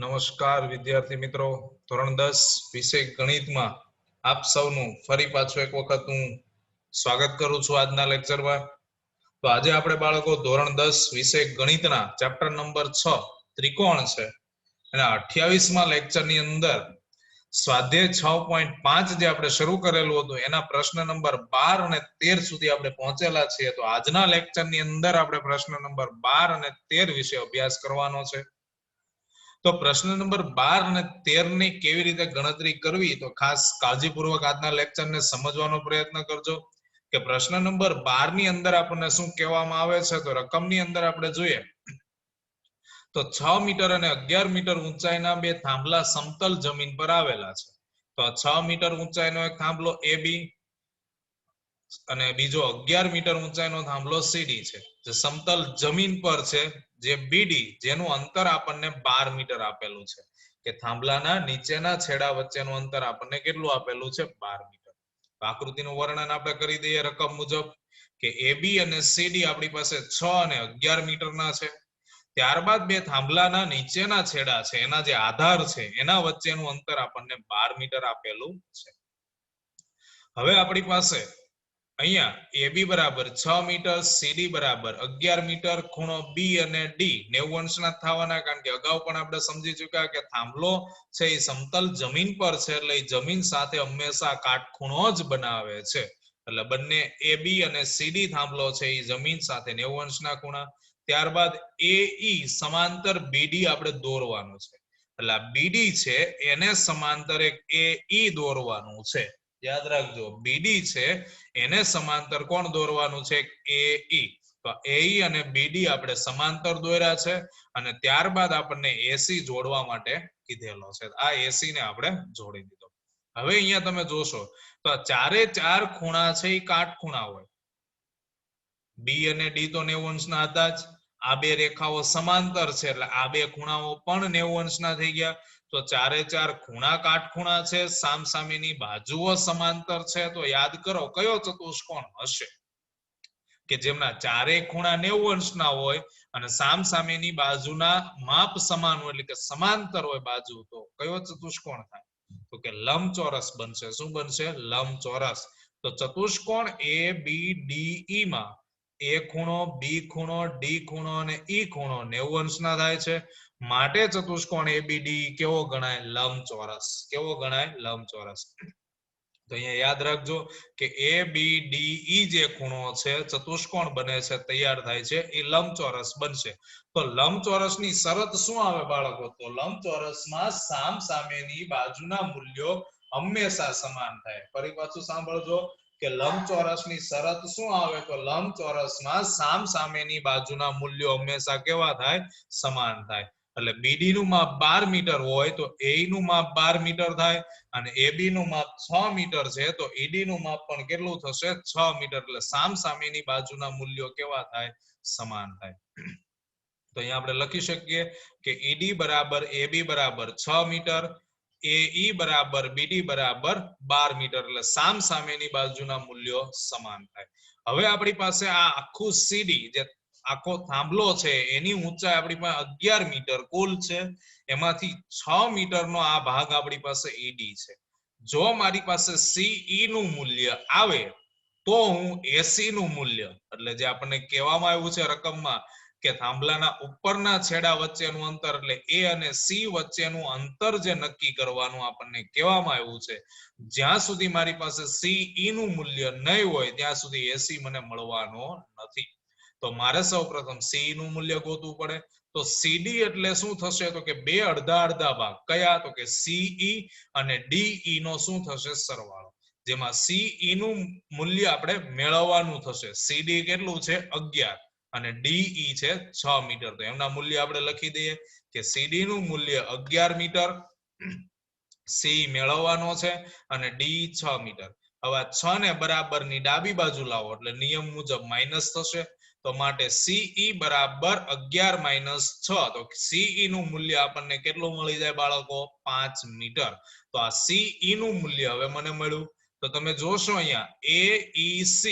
નમસ્કાર વિદ્યાર્થી મિત્રો, ધોરણ 10 વિષય ગણિતમાં આપ સૌનું ફરી પાછું એક વખત હું સ્વાગત કરું છું આજના લેક્ચરમાં. તો આજે આપણે બાળકો ધોરણ 10 વિષય ગણિતના ચેપ્ટર નંબર 6 ત્રિકોણ છે અને 28મા લેક્ચરની અંદર સ્વાધ્યાય 6.5 જે આપણે શરૂ કરેલું હતું એના પ્રશ્ન નંબર 12 અને 13 સુધી આપણે પહોંચેલા છીએ. તો આજના લેક્ચરની અંદર આપણે પ્રશ્ન નંબર 12 અને 13 વિશે અભ્યાસ કરવાનો છે. તો પ્રશ્ન નંબર 12 અને 13 ની કેવી રીતે ગણતરી કરવી તો ખાસ કાળજીપૂર્વક આજના લેક્ચરને સમજવાનો પ્રયત્ન કરજો કે પ્રશ્ન નંબર 12 ની અંદર આપણને શું કહેવામાં આવે છે. તો રકમની અંદર આપણે જોઈએ તો 6 મીટર અને 11 મીટર ઊંચાઈના બે થાંભલા સમતલ જમીન પર આવેલા છે. તો 6 મીટર ઊંચાઈનો એક થાંભલો AB અને બીજો 11 મીટર ઊંચાઈનો થાંભલો CD છે જે સમતલ જમીન પર છે, જે BD જેનું અંતર આપણને 12 મીટર આપેલું છે કે થાંભલાના નીચેના છેડા વચ્ચેનું અંતર આપણને કેટલું આપેલું છે 12 મીટર. આકૃતિનું વર્ણન આપણે કરી દઈએ રકમ મુજબ કે AB અને CD આપણી પાસે 6 અને 11 મીટરના છે. ત્યારબાદ બે થાંભલાના નીચેના છેડા છે એના જે આધાર છે એના વચ્ચેનું અંતર આપણને 12 મીટર આપેલું છે. હવે આપણી પાસે અહીંયા AB બરાબર 6 મીટર, CD બરાબર 11 મીટર, ખૂણો B અને D 90 અંશના થવાના, કારણ કે અગાઉ પણ આપણે સમજી ચૂક્યા કે થાંભલો છે એ સમતલ જમીન પર છે એટલે જમીન સાથે હંમેશા કાટખૂણો જ બનાવે છે. એટલે બંને AB અને CD થાંભલો છે એ જમીન સાથે 90 અંશના ખૂણા. ત્યારબાદ AE સમાંતર BD આપણે દોરવાનું છે એટલે BD છે એને સમાંતર એક AE દોરવાનું છે. યાદ રાખજો BD છે એને સમાંતર કોણ દોરવાનું છે AE. તો AE અને BD આપણે સમાંતર દોર્યા છે અને ત્યારબાદ આપણને AC જોડવા માટે કીધેલો છે. આ AC ને આપણે જોડી દીધો. હવે અહીંયા તમે જોશો તો ચારે ચાર ખૂણા છે એ કાટખૂણા હોય. B અને D તો 90 અંશના હતા જ. આ બે રેખાઓ સમાંતર છે એટલે આ બે ખૂણાઓ પણ 90 અંશના થઈ ગયા. તો ચારે ચાર ખૂણા કાટખૂણા છે, સામસામેની બાજુઓ સમાંતર છે. તો યાદ કરો કયો ચતુષ્કોણ હશે કે જેમના ચારે ખૂણા 90 અંશના હોય અને સામસામેની બાજુના માપ સમાન હોય એટલે કે સમાંતર હોય બાજુ. તો કયો ચતુષ્કોણ થાય તો કે લંબચોરસ બનશે. શું બનશે? લંબચોરસ. તો ચતુષ્કોણ ABDE માં A ખૂણો, B ખૂણો, D ખૂણો અને E ખૂણો 90 અંશના થાય છે. માટે ચતુષ્કોણ ABDE કેવો ગણાય? લંબચોરસ. કેવો ગણાય? લંબચોરસ. તો અહીંયા યાદ રાખજો કે ABDE જે ખૂણો છે ચતુષ્કોણ બને છે, તૈયાર થાય છે, એ લંબચોરસ બનશે. તો લંબચોરસની શરત શું આવે બાળકો? તો લંબચોરસમાં સામસામેની બાજુના મૂલ્યો હંમેશા સમાન થાય. ફરી પાછું સાંભળજો કે લંબચોરસની શરત શું આવે? તો લંબચોરસમાં સામસામેની બાજુના મૂલ્યો હંમેશા કેવા થાય? સમાન થાય. એટલે BD નું માપ 12 મીટર હોય તો AE નું માપ 12 મીટર થાય અને AB નું માપ 6 મીટર છે તો ED નું માપ પણ કેટલું થશે? 6 મીટર. એટલે સામસામેની બાજુના મૂલ્યો કેવા થાય? સમાન થાય. તો અહીંયા આપણે લખી શકીએ કે ED બરાબર AB બરાબર 6 મીટર, AE બરાબર BD બરાબર 12 મીટર. એટલે સામસામેની બાજુના મૂલ્યો સમાન થાય. હવે આપણી પાસે આ આખું CD જે આખો થાંભલો છે એની ઊંચાઈ આપણી પાસે 11 મીટર કુલ છે. એમાંથી 6 મીટરનો આ ભાગ આપણી પાસે ED છે. જો મારી પાસે CE નું મૂલ્ય આવે તો હું AC નું મૂલ્ય, એટલે જે આપણને કહેવામાં આવ્યું છે રકમમાં કે થાંભલાના ઉપરના છેડા વચ્ચેનું અંતર એટલે A અને C વચ્ચેનું અંતર જે નક્કી કરવાનું આપણને કહેવામાં આવ્યું છે, જ્યાં સુધી મારી પાસે CE નું મૂલ્ય નહીં હોય ત્યાં સુધી AC મને મળવાનો નથી. તો મારે સૌપ્રથમ CE નું મૂલ્ય ગોતવું પડે. તો CD એટલે શું થશે? તો કે બે અડધા અડધા ભાગ. કયા? તો કે CE અને DE નો શું થશે? સરવાળો. જેમાં CE નું મૂલ્ય આપણે મેળવવાનું થશે. CD કેટલું છે? 11 અને DE છે 6 મીટર. તો એમના મૂલ્ય આપણે લખી દઈએ કે CD નું મૂલ્ય 11 મીટર, CE મેળવવાનો છે અને DE 6 મીટર. હવે 6 ને બરાબરની ડાબી બાજુ લાવો એટલે નિયમ મુજબ માઇનસ થશે. તો માટે CE બરાબર 11 માઇનસ 6. તો CE નું મૂલ્ય આપણને કેટલું મળી જાય બાળકો? 5 મીટર. તો આ CE નું મૂલ્ય હવે મને મળ્યું. તો તમે જોશો અહીંયા AEC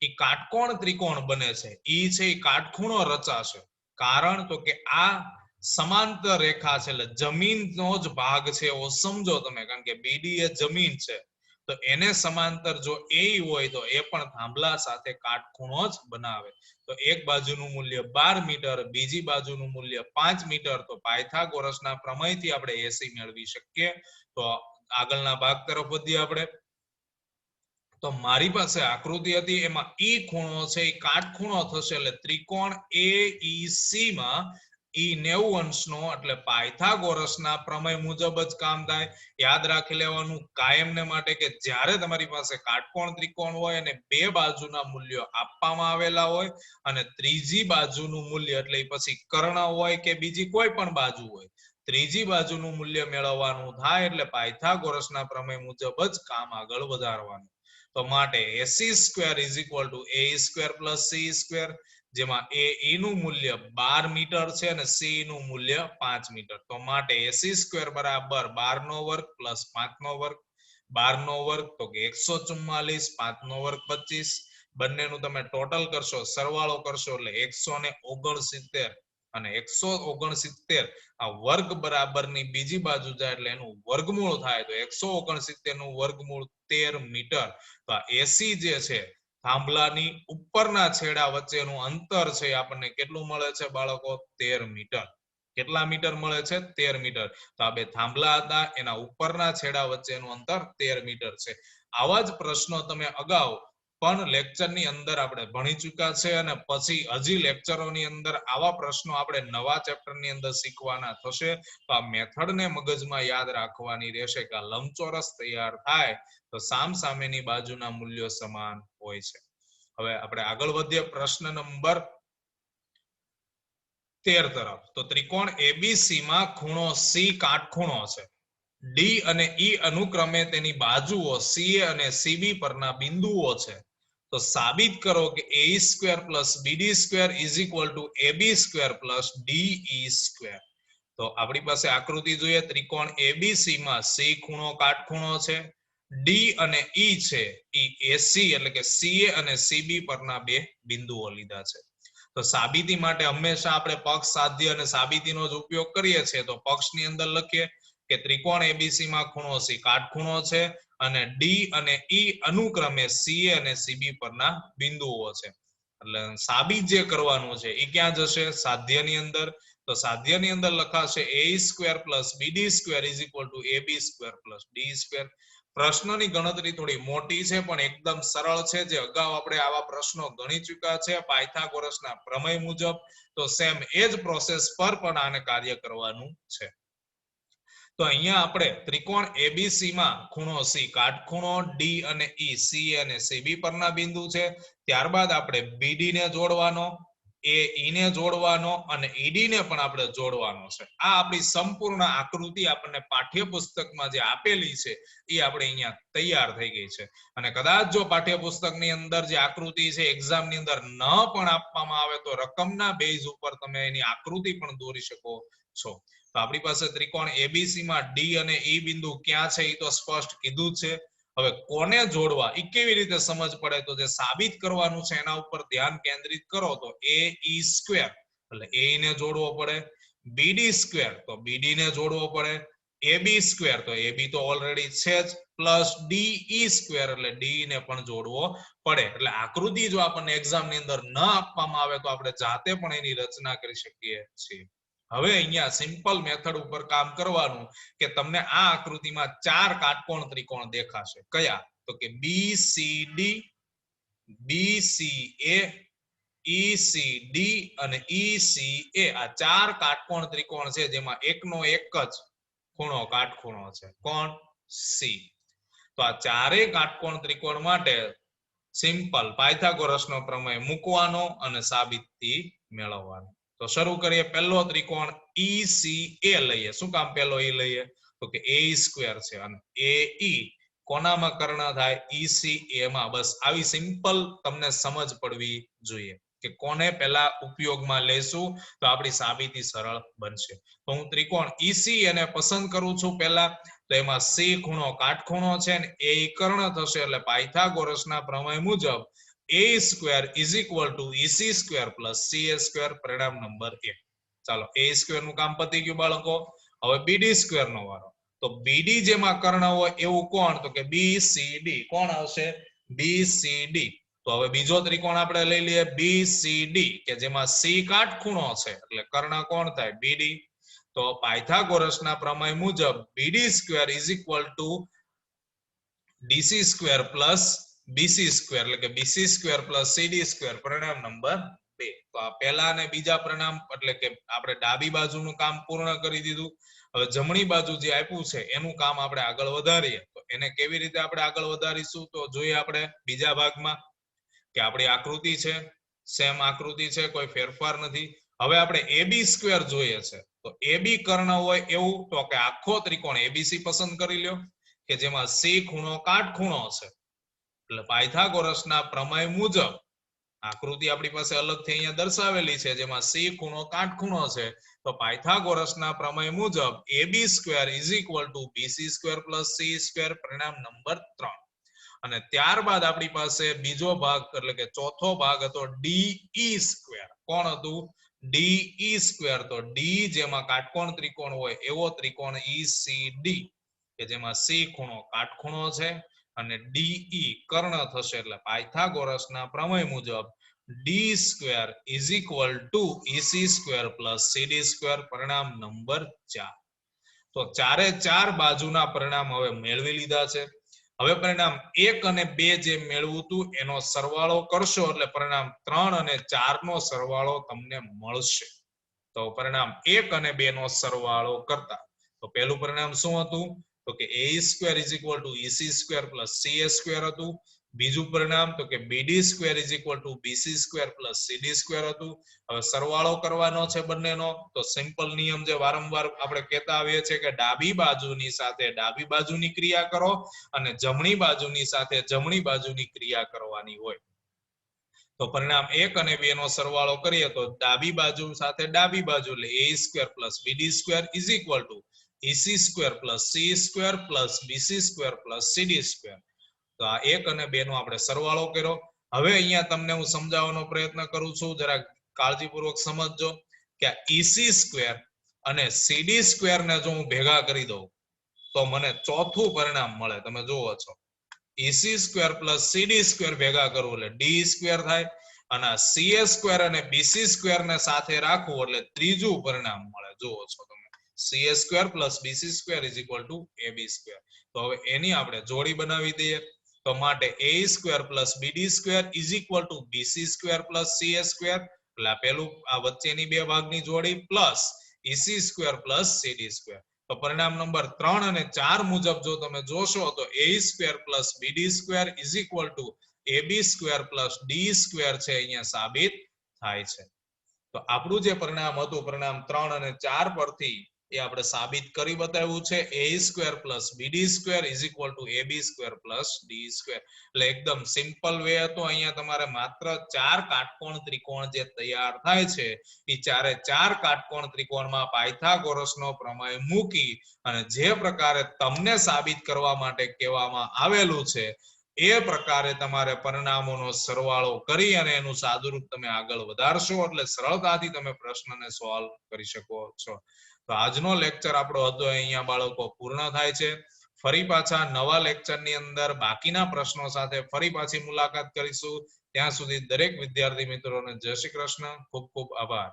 એ કાટકોણ ત્રિકોણ બને છે. E છે એ કાટખૂણો રચાશે. કારણ તો કે આ સમાંતર રેખા છે એટલે જમીનનો જ ભાગ છે એવો સમજો તમે, કારણ કે બીડી એ જમીન છે તો એને સમાંતર જો એ હોય તો એ પણ થાંભલા સાથે કાટખૂણો જ બનાવે. તો એક બાજુનું મૂલ્ય 12 મીટર, બીજી બાજુનું મૂલ્ય 5 મીટર, તો પાયથાગોરસના પ્રમેયથી આપણે એસી મેળવી શકીએ. તો આગળના ભાગ તરફ વધીએ આપણે. તો મારી પાસે આકૃતિ હતી એમાં ઈ ખૂણો છે એ કાટખૂણો થશે એટલે ત્રિકોણ AEC માં ઈ 90 અંશનો એટલે પાયથાગોરસના પ્રમેય મુજબ જ કામ થાય. યાદ રાખી લેવાનું કાયમને માટે કે જ્યારે તમારી પાસે કાટકોણ ત્રિકોણ હોય અને બે બાજુના મૂલ્યો આપવામાં આવેલા હોય અને ત્રીજી બાજુનું મૂલ્ય એટલે પછી કર્ણ હોય કે બીજી કોઈ પણ બાજુ હોય, ત્રીજી બાજુનું મૂલ્ય મેળવવાનું થાય એટલે પાયથાગોરસના પ્રમેય મુજબ જ કામ આગળ વધારવાનું. તો માટે AC² = AE² + CE², જેમાં AE નું મૂલ્ય 12 મીટર છે અને CE નું મૂલ્ય 5 મીટર. તો માટે AC² = 12 નો વર્ગ + 5 નો વર્ગ. 12 નો વર્ગ તો કે 144, 5 નો વર્ગ 25, બંનેનું તમે ટોટલ કરશો, સરવાળો કરશો એટલે 169 અને 169 આ વર્ગ બરાબરની બીજી બાજુ જાય એટલે એનું વર્ગમૂળ થાય તો 169 નું વર્ગમૂળ 13 મીટર. તો આ એસી જે છે થાંભલાની ઉપરના છેડા વચ્ચેનું અંતર છે આપણને કેટલું મળે છે બાળકો? 13 મીટર. કેટલા મીટર મળે છે? 13 મીટર. તો આ બે થાંભલા હતા એના ઉપરના છેડા વચ્ચેનું અંતર 13 મીટર છે. આવા જ પ્રશ્નો તમે અગાઉ પણ લેક્ચરની અંદર આપણે ભણી ચૂક્યા છે અને પછી હજી લેક્ચરોની અંદર આવા પ્રશ્નો આપણે નવા ચેપ્ટરની અંદર શીખવાના થશે. તો આ મેથડને મગજમાં યાદ રાખવાની રહેશે કે આ લંબચોરસ તૈયાર થાય તો સામસામેની બાજુના મૂલ્યો સમાન હોય છે. હવે આપણે આગળ વધીએ પ્રશ્ન નંબર 13 તરફ. તો ત્રિકોણ ABC માં ખૂણો C કાટખૂણો છે. D અને E અનુક્રમે તેની બાજુઓ CA અને CB પરના બિંદુઓ છે. તો સાબિત કરો કે AE² + BD² = AB² + DE². તો આપણી પાસે આકૃતિ જોઈએ. ત્રિકોણ ABC માં C ખૂણો કાટખૂણો છે, D અને E છે એ AC એટલે કે CA અને CB પરના બે બિંદુઓ લીધા છે. તો સાબિતી માટે હંમેશા આપણે પક્ષ સાધ્ય અને સાબિતીનો જ ઉપયોગ કરીએ છીએ. તો પક્ષની અંદર લખીએ કે ત્રિકોણ ABC માં ખૂણો C કાટખૂણો છે અને D અને E અનુક્રમે CA અને CB પરના બિંદુઓ છે. એટલે સાબિત જે કરવાનું છે એ ક્યાં જશે? સાધ્યની અંદર. તો સાધ્યની અંદર લખાશે AE² + BD² = AB² + DE². પ્રશ્નની ગણતરી થોડી મોટી છે પણ એકદમ સરળ છે, જે અગાઉ આપણે આવા પ્રશ્નો ગણી ચૂક્યા છે પાયથાગોરસના પ્રમેય મુજબ. તો સેમ એ જ પ્રોસેસ પર પણ આને કાર્ય કરવાનું છે. તો અહીંયા આપણે ત્રિકોણ ABC માં ખૂણો C કાટખૂણો, D અને E CA અને CB પરના બિંદુ છે. ત્યારબાદ આપણે BD ને જોડવાનો, AE ને જોડવાનો અને ED ને પણ આપણે જોડવાનો છે. આ આપણી સંપૂર્ણ આકૃતિ આપણને પાઠ્યપુસ્તકમાં જે આપેલી છે એ આપણે અહીંયા તૈયાર થઈ ગઈ છે. અને કદાચ જો પાઠ્યપુસ્તકની અંદર જે આકૃતિ છે એક્ઝામની અંદર ન પણ આપવામાં આવે તો રકમના બેઝ ઉપર તમે એની આકૃતિ પણ દોરી શકો છો. તો આપણી પાસે ત્રિકોણ ABC માં D અને E બિંદુ ક્યાં છે એ તો સ્પષ્ટ કીધું છે. હવે કોને જોડવા એ કેવી રીતે સમજ પડે? તો જે સાબિત કરવાનું છે એના ઉપર ધ્યાન કેન્દ્રિત કરો. તો AE² એટલે A ને જોડવો પડે, BD² તો BD ને જોડવો પડે, AB² તો AB તો ઓલરેડી છે જ, પ્લસ DE² એટલે D ને પણ જોડવો પડે. એટલે આકૃતિ જો આપણને એક્ઝામની અંદર ન આપવામાં આવે તો આપણે જાતે પણ એની રચના કરી શકીએ છીએ. હવે અહીંયા સિમ્પલ મેથડ ઉપર કામ કરવાનું કે તમને આ આકૃતિમાં 4 કાટકોણ ત્રિકોણ દેખાશે. કયા? તો કે BCD, BCA, ECD અને ECA. આ 4 કાટકોણ ત્રિકોણ છે જેમાં એકનો એક જ ખૂણો કાટખૂણો છે. કોણ? C. તો આ ચારેય કાટકોણ ત્રિકોણ માટે સિમ્પલ પાયથાગોરસનો પ્રમેય મૂકવાનો અને સાબિતી મેળવવાનો. તો શરૂ કરીએ. પહેલો ત્રિકોણ ECA લઈએ. શું કામ પહેલો એ લઈએ? તો કે AE² છે અને AE કોનામાં કર્ણ થાય? ECA માં. બસ આવી સિમ્પલ તમને સમજ પડવી જોઈએ કે કોને પહેલા ઉપયોગમાં લેશું તો આપણી સાબિતી સરળ બનશે. તો હું ત્રિકોણ ECA ને પસંદ કરું છું પહેલા. તો એમાં C ખૂણો કાટખૂણો છે અને AE કર્ણ થશે એટલે પાયથાગોરસના પ્રમેય મુજબ AE² = EC² + CA². પરિણામ નંબર 1. ચાલો a સ્ક્વેર નું કામ પતી ગયું બાળકો. હવે bd સ્ક્વેર નો વારો. તો bd જેમાં કર્ણ હોય એવું કોણ? તો કે bcd. કોણ આવશે? bcd. તો હવે બીજો ત્રિકોણ આપણે લઈ લઈએ bcd કે જેમાં c કાટખૂણો છે એટલે કર્ણ કોણ થાય? bd. તો પાયથાગોરસના પ્રમેય મુજબ bd square is equal to dc square plus bc square એટલે કે bc square plus cd square. પરિણામ નંબર 2. તો આ પહેલા અને બીજા પરિણામ એટલે કે આપણે ડાબી બાજુનું કામ પૂર્ણ કરી દીધું. હવે જમણી બાજુ જે આપ્યું છે એનું કામ આપણે આગળ વધારીએ. તો એને કેવી રીતે આપણે આગળ વધારીશું? તો જોઈએ આપણે બીજા ભાગમાં કે આપણી આકૃતિ છે સેમ આકૃતિ છે, કોઈ ફેરફાર નથી. હવે આપણે ab સ્ક્વેર જોઈએ છે. તો ab કર્ણ હોય એવું તો કે આખો ત્રિકોણ abc પસંદ કરી લ્યો કે જેમાં c ખૂણો કાટખૂણો છે. એટલે પાયથાગોરસના પ્રમેય મુજબ આકૃતિ આપણી પાસે અલગથી અહીંયા દર્શાવેલી છે જેમાં c ખૂણો કાટખૂણો છે. તો પાયથાગોરસના પ્રમેય મુજબ ab square is equal to bc square plus c square. પરિણામ નંબર 3. અને ત્યારબાદ આપણી પાસે બીજો ભાગ એટલે કે ચોથો ભાગ હતો de સ્ક્વેર. કોણ હતું? de square. તો d જેમાં કાટકોણ ત્રિકોણ હોય એવો ત્રિકોણ ECD કે જેમાં c ખૂણો કાટખૂણો છે અને de કર્ણ થશે. એટલે પાયથાગોરસના પ્રમેય મુજબ d square is equal to EC square plus CD square. પરિણામ નંબર 4. તો ચારે ચાર બાજુના પરિણામ હવે મેળવી લીધા છે. હવે પરિણામ 1 અને 2 જે મેળવું હતું એનો સરવાળો કરશો એટલે પરિણામ 3 અને 4 નો સરવાળો તમને મળશે. તો પરિણામ 1 અને 2 નો સરવાળો કરતા તો પહેલું પરિણામ શું હતું? તો કે a square is equal to EC square plus CA square હતું. બીજું પરિણામ તો કે BD square is equal to BC square plus CD square હતું. હવે સરવાળો કરવાનો છે બંનેનો. તો સિમ્પલ નિયમ જે વારંવાર આપણે કહેતા આવીએ છીએ કે ડાબી બાજુની સાથે ડાબી બાજુની ક્રિયા કરો અને જમણી બાજુની સાથે જમણી બાજુની ક્રિયા કરવાની હોય. તો પરિણામ 1 અને 2 નો સરવાળો કરીએ તો ડાબી બાજુ સાથે ડાબી બાજુ એટલે a square plus bd square is equal to EC square plus c square plus BC square plus CD square. તો આ 1 અને 2 નો આપણે સરવાળો કર્યો. હવે અહીંયા તમને હું સમજાવવાનો પ્રયત્ન કરું છું, જરા કાળજીપૂર્વક સમજજો કે EC સ્ક્વેર અને CD સ્ક્વેર ને જો હું ભેગા કરી દઉં તો મને ચોથું પરિણામ મળે. તમે જોવો છો EC square plus CD square ભેગા કરવું એટલે D સ્ક્વેર થાય અને CA સ્ક્વેર અને BC સ્ક્વેર ને સાથે રાખવું એટલે ત્રીજું પરિણામ મળે. જોવો છો તમે CA square plus BC square is equal to AB square. તો હવે એની આપણે જોડી બનાવી દઈએ. તો માટે a square plus bd square is equal to bc square plus ca square. એટલે આ પેલું આ વચ્ચેની બે ભાગની જોડી plus EC square plus CD square. તો પરિણામ નંબર 3 અને 4 મુજબ જો તમે જોશો તો a square plus bd square is equal to ab square plus d square છે અહીંયા સાબિત થાય છે. તો આપણું જે પરિણામ હતું પરિણામ 3 અને 4 પરથી એ આપણે સાબિત કરી બતાવ્યું છે a square plus bd square is equal to ab square plus d square. એટલે એકદમ સિમ્પલ વે હતો. અહીંયા તમારે માત્ર 4 કાટકોણ ત્રિકોણ જે તૈયાર થાય છે એ ચારે ચાર કાટકોણ ત્રિકોણમાં પાયથાગોરસનો પ્રમેય મૂકી અને જે પ્રકારે તમને સાબિત કરવા માટે કહેવામાં આવેલું છે એ પ્રકારે તમારે પરિણામોનો સરવાળો કરી અને એનું સાદુરૂપ તમે આગળ વધારશો એટલે સરળતાથી તમે પ્રશ્નને સોલ્વ કરી શકો છો. તો આજનો લેક્ચર આપણો હતો અહીંયા બાળકો પૂર્ણ થાય છે. ફરી પાછા નવા લેક્ચરની અંદર બાકીના પ્રશ્નો સાથે ફરી પાછી મુલાકાત કરીશું. ત્યાં સુધી દરેક વિદ્યાર્થી મિત્રોને જય શ્રી કૃષ્ણ. ખૂબ ખૂબ આભાર.